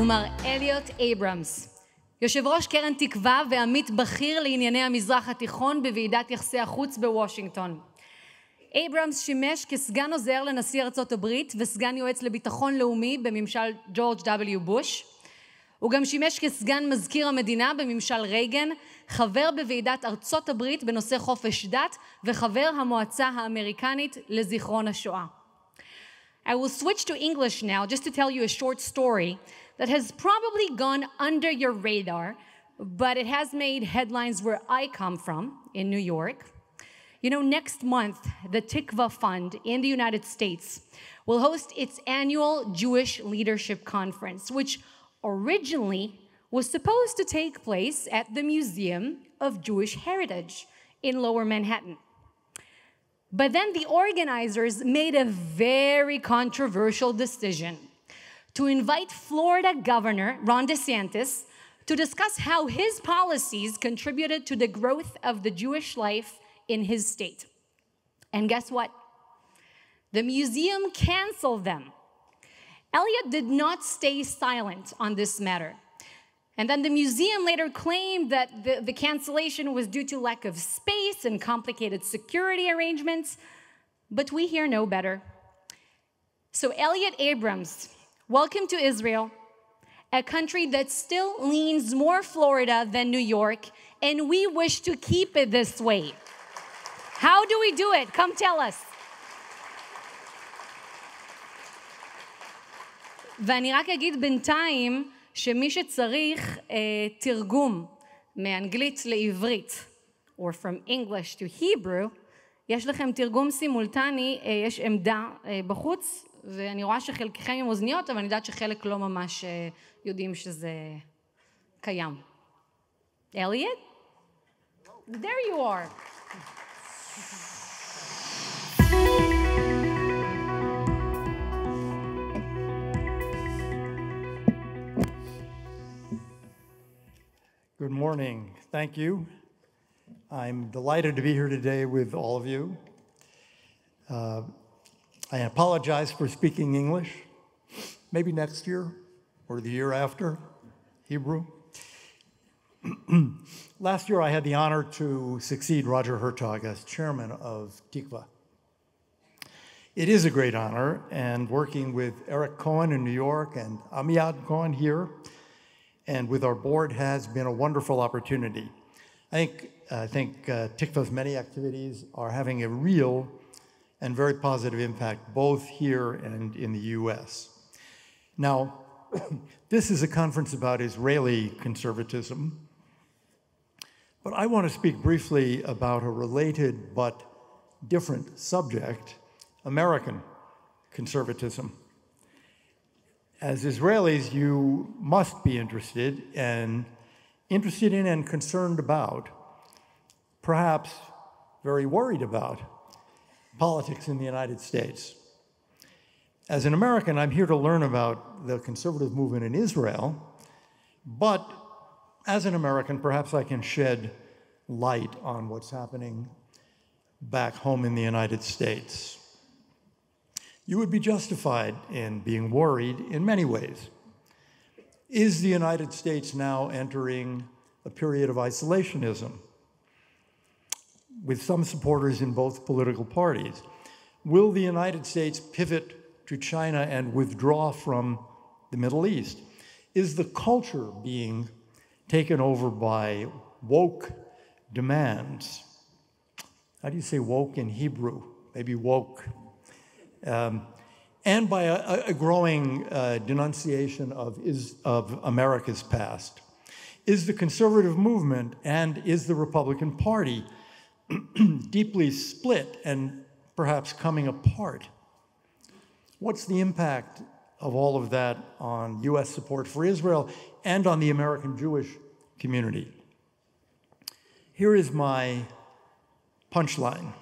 הוא מר אליוט אייברמס, יושב ראש קרן תקווה ועמית בכיר לענייני המזרח התיכון בוועידת יחסי החוץ בוושינגטון. אייברמס שימש כסגן עוזר לנשיא ארצות הברית וסגן יועץ לביטחון לאומי בממשל ג'ורג' W. בוש. הוא גם שימש כסגן מזכיר המדינה בממשל רייגן, חבר בוועידת ארצות הברית בנושא חופש דת וחבר המועצה האמריקנית לזיכרון השואה. I will switch to English now just to tell you a short story that has probably gone under your radar, but it has made headlines where I come from, in New York. You know, next month, the Tikva Fund in the United States will host its annual Jewish Leadership Conference, which originally was supposed to take place at the Museum of Jewish Heritage in Lower Manhattan. But then the organizers made a very controversial decision to invite Florida Governor Ron DeSantis to discuss how his policies contributed to the growth of the Jewish life in his state. And guess what? The museum canceled them. Elliott did not stay silent on this matter. And then the museum later claimed that the cancellation was due to lack of space and complicated security arrangements, but we here know better. So Elliott Abrams, welcome to Israel, a country that still leans more Florida than New York, and we wish to keep it this way. How do we do it? Come tell us. ואני רק אגיד בינתיים שמי שצריך תרגום מאנגלית לעברית, or from English to Hebrew, יש לכם תרגום סימולטני, יש עמדה בחוץ, ואני רואה שחלקכם עם אוזניות, אבל אני יודעת שחלק לא ממש יודעים שזה קיים. Elliott? There you are. Good morning. Thank you. I'm delighted to be here today with all of you. I apologize for speaking English. Maybe next year or the year after, Hebrew. Last year I had the honor to succeed Roger Hertog as chairman of Tikva. It is a great honor, and working with Eric Cohen in New York and Amiad Cohen here, and with our board has been a wonderful opportunity. I think Tikva's many activities are having a real and very positive impact both here and in the US. Now, this is a conference about Israeli conservatism, but I want to speak briefly about a related but different subject, American conservatism. As Israelis, you must be interested in and concerned about, perhaps very worried about, politics in the United States. As an American, I'm here to learn about the conservative movement in Israel, but as an American, perhaps I can shed light on what's happening back home in the United States. You would be justified in being worried in many ways. Is the United States now entering a period of isolationism with some supporters in both political parties? Will the United States pivot to China and withdraw from the Middle East? Is the culture being taken over by woke demands? How do you say woke in Hebrew? Maybe woke. And by a growing denunciation of America's past. Is the conservative movement and is the Republican Party deeply split and perhaps coming apart? What's the impact of all of that on US support for Israel and on the American Jewish community? Here is my punchline.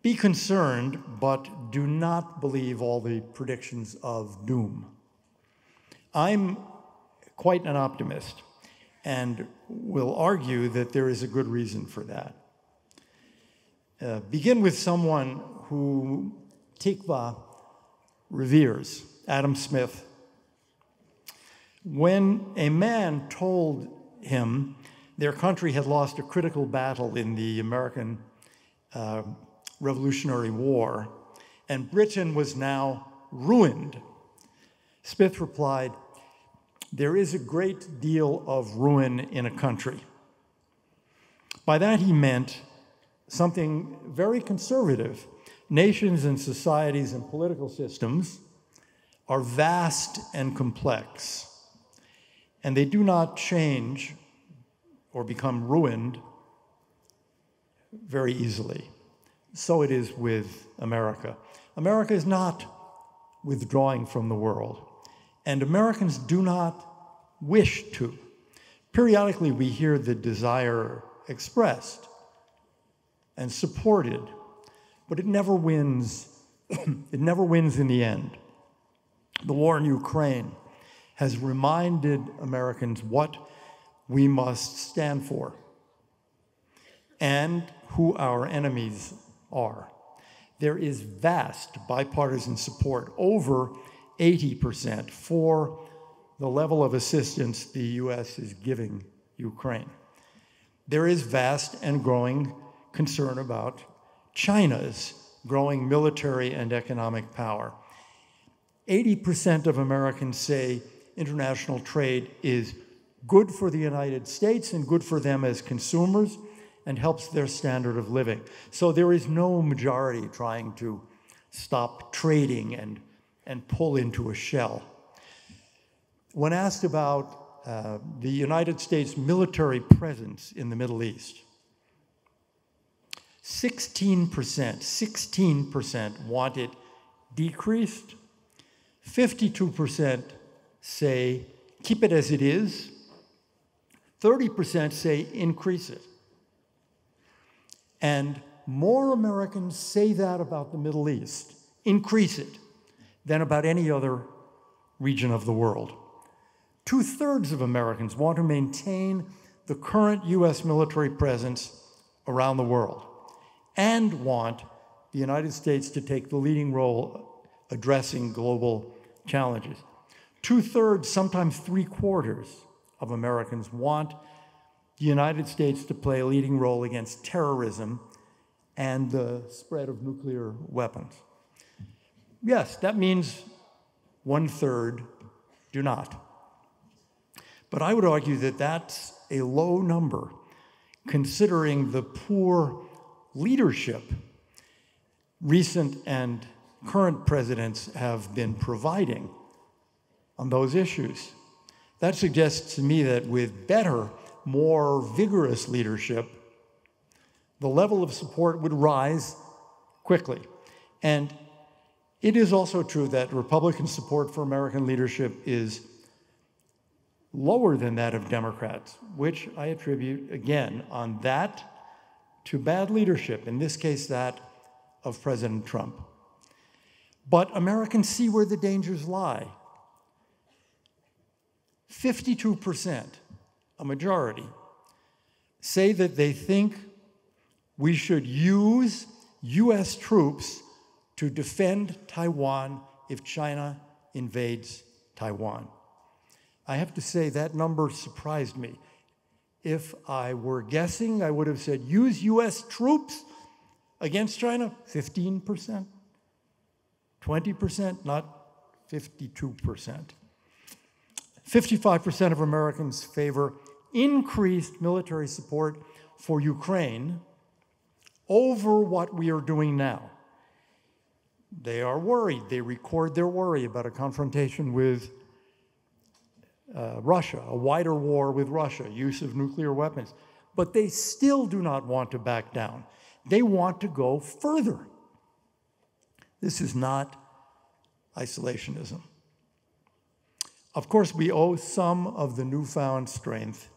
Be concerned, but do not believe all the predictions of doom. I'm quite an optimist and will argue that there is a good reason for that. Begin with someone who Tikva reveres, Adam Smith. When a man told him their country had lost a critical battle in the American Revolutionary War, and Britain was now ruined, Smith replied, "There is a great deal of ruin in a country." By that he meant something very conservative. Nations and societies and political systems are vast and complex, and they do not change or become ruined very easily. So it is with America. America is not withdrawing from the world, and Americans do not wish to. Periodically, we hear the desire expressed and supported, but it never wins. It never wins in the end. The war in Ukraine has reminded Americans what we must stand for and who our enemies are. There is vast bipartisan support, over 80%, for the level of assistance the U.S. is giving Ukraine. There is vast and growing concern about China's growing military and economic power. 80% of Americans say international trade is good for the United States and good for them as consumers and helps their standard of living. So there is no majority trying to stop trading and pull into a shell. When asked about the United States military presence in the Middle East, 16% want it decreased, 52% say keep it as it is, 30% say increase it. And more Americans say that about the Middle East, increase it, than about any other region of the world. 2/3 of Americans want to maintain the current US military presence around the world and want the United States to take the leading role addressing global challenges. 2/3, sometimes 3/4 of Americans want the United States to play a leading role against terrorism and the spread of nuclear weapons. Yes, that means 1/3 do not. But I would argue that that's a low number, considering the poor leadership recent and current presidents have been providing on those issues. That suggests to me that with better, more vigorous leadership, the level of support would rise quickly. And it is also true that Republican support for American leadership is lower than that of Democrats, which I attribute, again, on that to bad leadership, in this case, that of President Trump. But Americans see where the dangers lie. 52%, a majority, say that they think we should use US troops to defend Taiwan if China invades Taiwan. I have to say that number surprised me. If I were guessing, I would have said use US troops against China, 15%, 20%, not 52%. 55% of Americans favor increased military support for Ukraine over what we are doing now. They are worried. They record their worry about a confrontation with Russia, a wider war with Russia, use of nuclear weapons. But they still do not want to back down. They want to go further. This is not isolationism. Of course, we owe some of the newfound strength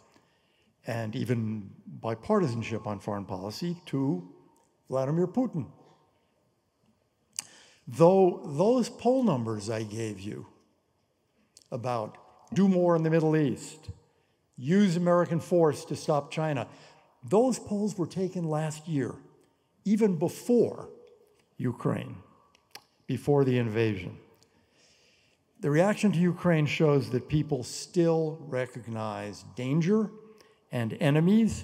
and even bipartisanship on foreign policy to Vladimir Putin. Though those poll numbers I gave you about do more in the Middle East, use American force to stop China, those polls were taken last year, even before Ukraine, before the invasion. The reaction to Ukraine shows that people still recognize danger and enemies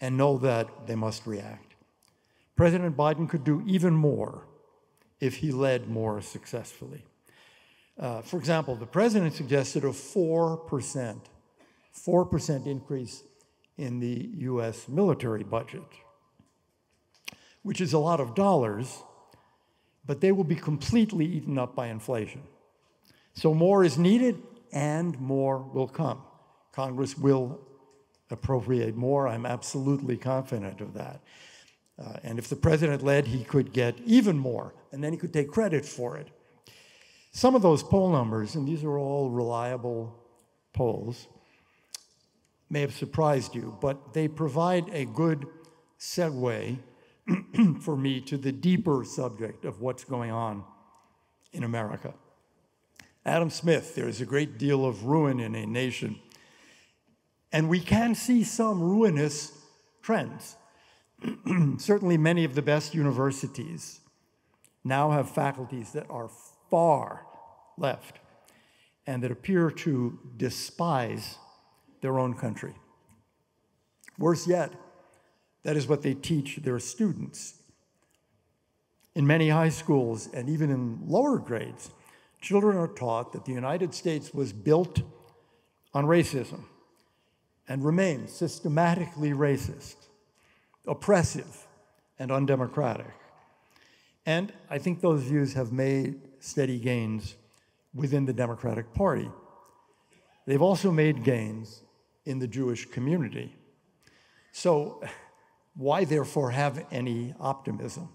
and know that they must react. President Biden could do even more if he led more successfully. For example, the president suggested a 4% increase in the US military budget, which is a lot of dollars, but they will be completely eaten up by inflation. So more is needed and more will come. Congress will appropriate more. I'm absolutely confident of that. And if the president led, he could get even more, and then he could take credit for it. Some of those poll numbers, and these are all reliable polls, may have surprised you, but they provide a good segue for me to the deeper subject of what's going on in America. Adam Smith, there is a great deal of ruin in a nation, and we can see some ruinous trends. Certainly many of the best universities now have faculties that are far left and that appear to despise their own country. Worse yet, that is what they teach their students. In many high schools and even in lower grades, children are taught that the United States was built on racism and remains systematically racist, oppressive, and undemocratic. And I think those views have made steady gains within the Democratic Party. They've also made gains in the Jewish community. So why, therefore, have any optimism?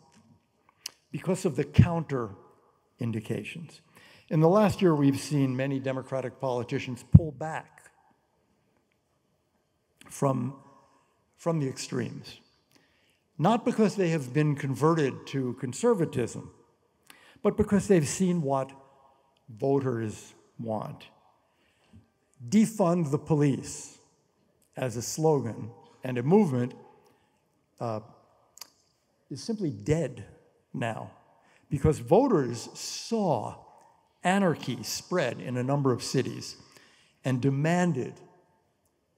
Because of the counter indications. In the last year, we've seen many Democratic politicians pull back from the extremes. Not because they have been converted to conservatism, but because they've seen what voters want. Defund the police as a slogan and a movement is simply dead now because voters saw anarchy spread in a number of cities and demanded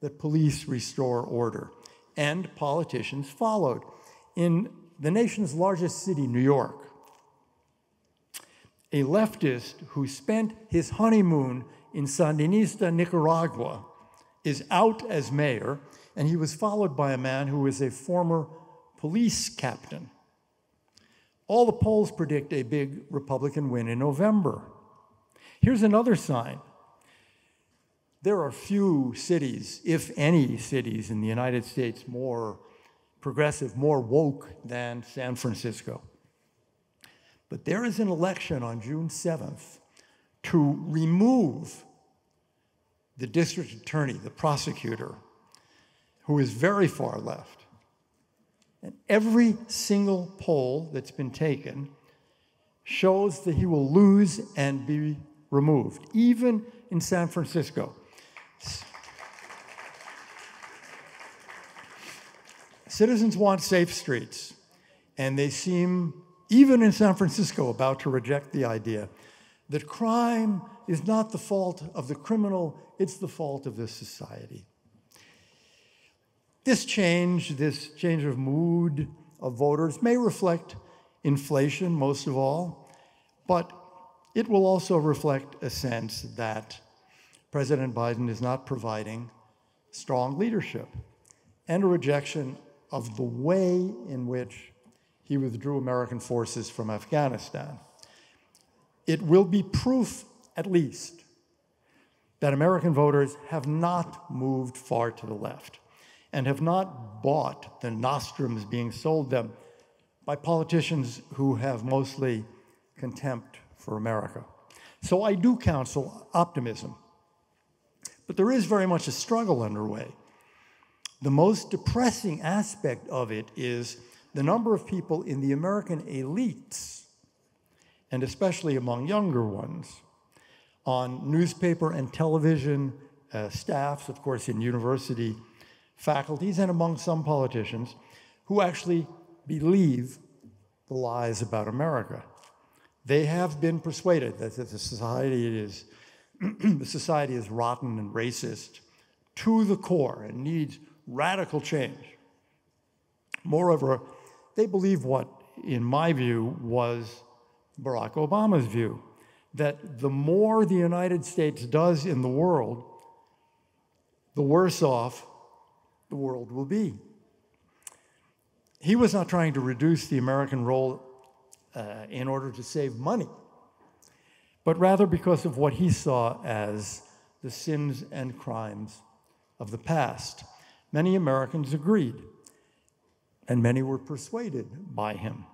that police restore order, and politicians followed. In the nation's largest city, New York, a leftist who spent his honeymoon in Sandinista, Nicaragua, is out as mayor, and he was followed by a man who is a former police captain. All the polls predict a big Republican win in November. Here's another sign. There are few cities, if any cities, in the United States more progressive, more woke than San Francisco. But there is an election on June 7th to remove the district attorney, the prosecutor, who is very far left. And every single poll that's been taken shows that he will lose and be removed, even in San Francisco. Citizens want safe streets, and they seem, even in San Francisco, about to reject the idea that crime is not the fault of the criminal, it's the fault of this society. This change of mood of voters may reflect inflation most of all, but it will also reflect a sense that President Biden is not providing strong leadership and a rejection of the way in which he withdrew American forces from Afghanistan. It will be proof, at least, that American voters have not moved far to the left and have not bought the nostrums being sold them by politicians who have mostly contempt for America. So I do counsel optimism, but there is very much a struggle underway. The most depressing aspect of it is the number of people in the American elites, and especially among younger ones, on newspaper and television staffs, of course, in university faculties, and among some politicians, who actually believe the lies about America. They have been persuaded that the society is rotten and racist to the core and needs radical change. Moreover, they believe what, in my view, was Barack Obama's view, that the more the United States does in the world, the worse off the world will be. He was not trying to reduce the American role in order to save money, but rather because of what he saw as the sins and crimes of the past. Many Americans agreed, and many were persuaded by him.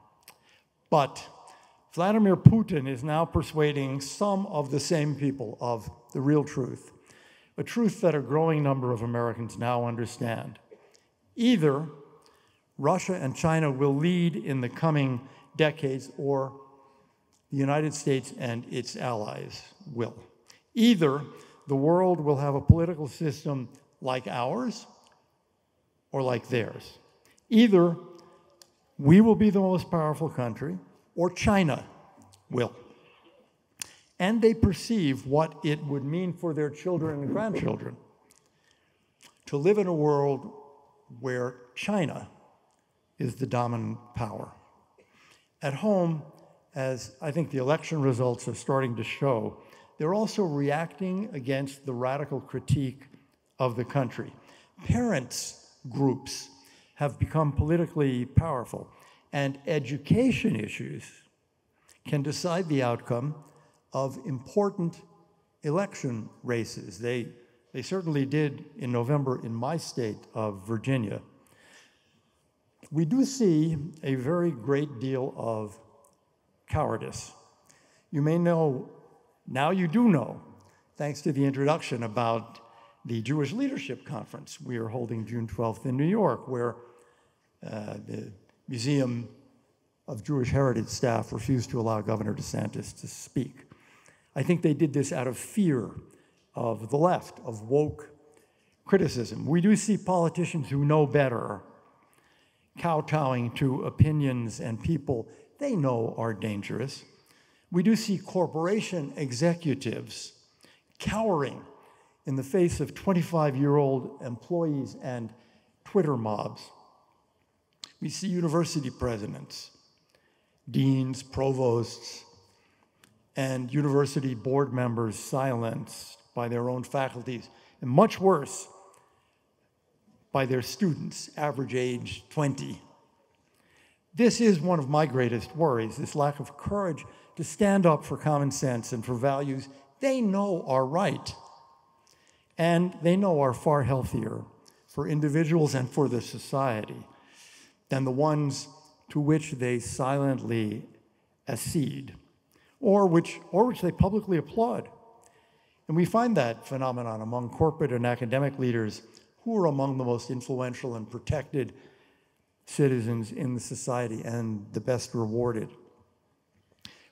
But Vladimir Putin is now persuading some of the same people of the real truth, a truth that a growing number of Americans now understand. Either Russia and China will lead in the coming decades, or the United States and its allies will. Either the world will have a political system like ours or like theirs. Either we will be the most powerful country or China will. And they perceive what it would mean for their children and grandchildren to live in a world where China is the dominant power. At home, as I think the election results are starting to show, they're also reacting against the radical critique of the country. Parents' groups have become politically powerful, and education issues can decide the outcome of important election races. They certainly did in November in my state of Virginia. We do see a very great deal of cowardice. You may know, now you do know, thanks to the introduction, about the Jewish Leadership Conference we are holding June 12th in New York, where the Museum of Jewish Heritage staff refused to allow Governor DeSantis to speak. I think they did this out of fear of the left, of woke criticism. We do see politicians who know better kowtowing to opinions and people they know are dangerous. We do see corporation executives cowering in the face of 25-year-old employees and Twitter mobs. We see university presidents, deans, provosts, and university board members silenced by their own faculties, and much worse, by their students, average age 20. This is one of my greatest worries, this lack of courage to stand up for common sense and for values they know are right, and they know are far healthier for individuals and for the society than the ones to which they silently accede, or which they publicly applaud. And we find that phenomenon among corporate and academic leaders who are among the most influential and protected citizens in the society and the best rewarded.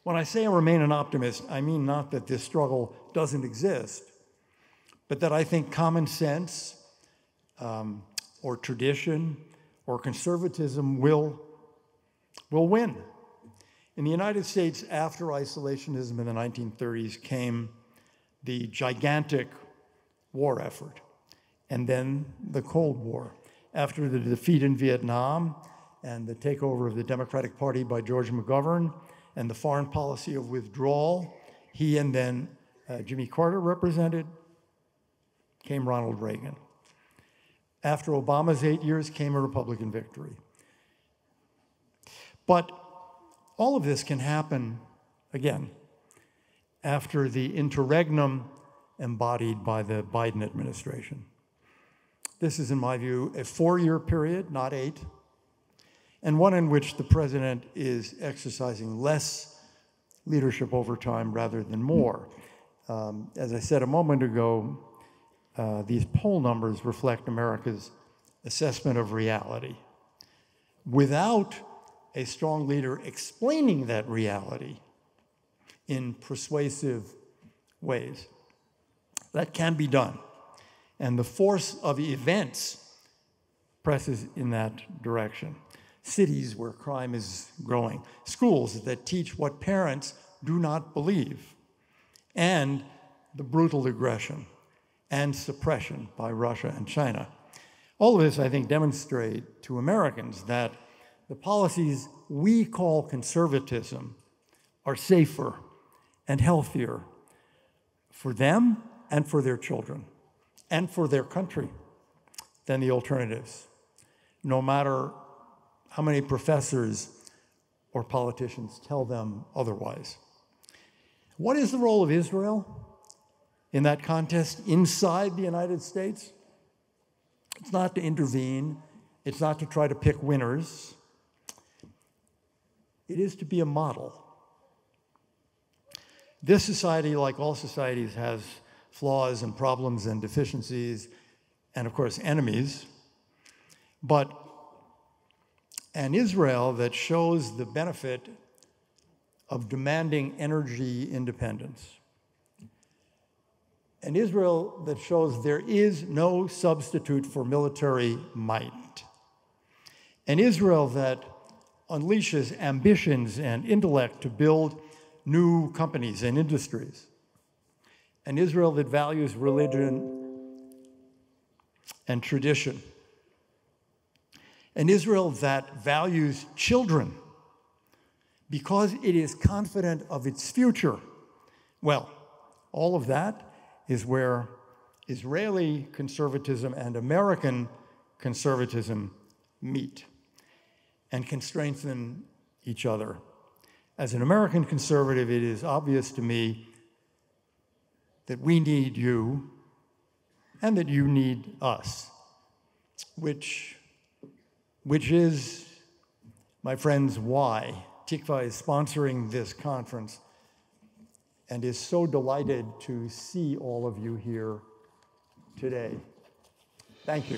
When I say I remain an optimist, I mean not that this struggle doesn't exist, but that I think common sense or tradition or conservatism will win. In the United States, after isolationism in the 1930s, came the gigantic war effort, and then the Cold War. After the defeat in Vietnam and the takeover of the Democratic Party by George McGovern and the foreign policy of withdrawal he and then Jimmy Carter represented, came Ronald Reagan. After Obama's 8 years came a Republican victory. But all of this can happen again after the interregnum embodied by the Biden administration. This is, in my view, a 4-year period, not 8, and one in which the president is exercising less leadership over time rather than more. As I said a moment ago, these poll numbers reflect America's assessment of reality. Without a strong leader explaining that reality in persuasive ways, that can be done. And the force of events presses in that direction. Cities where crime is growing, schools that teach what parents do not believe, and the brutal aggression and suppression by Russia and China. All of this, I think, demonstrate to Americans that the policies we call conservatism are safer and healthier for them and for their children and for their country than the alternatives, no matter how many professors or politicians tell them otherwise. What is the role of Israel in that contest inside the United States? It's not to intervene. It's not to try to pick winners. It is to be a model. This society, like all societies, has flaws and problems and deficiencies, and of course, enemies. But an Israel that shows the benefit of demanding energy independence. An Israel that shows there is no substitute for military might. An Israel that unleashes ambitions and intellect to build new companies and industries. An Israel that values religion and tradition. An Israel that values children because it is confident of its future. Well, all of that is where Israeli conservatism and American conservatism meet and can strengthen each other. As an American conservative, it is obvious to me that we need you and that you need us, which is, my friends, why Tikva is sponsoring this conference and is so delighted to see all of you here today. Thank you.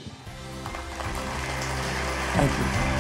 Thank you.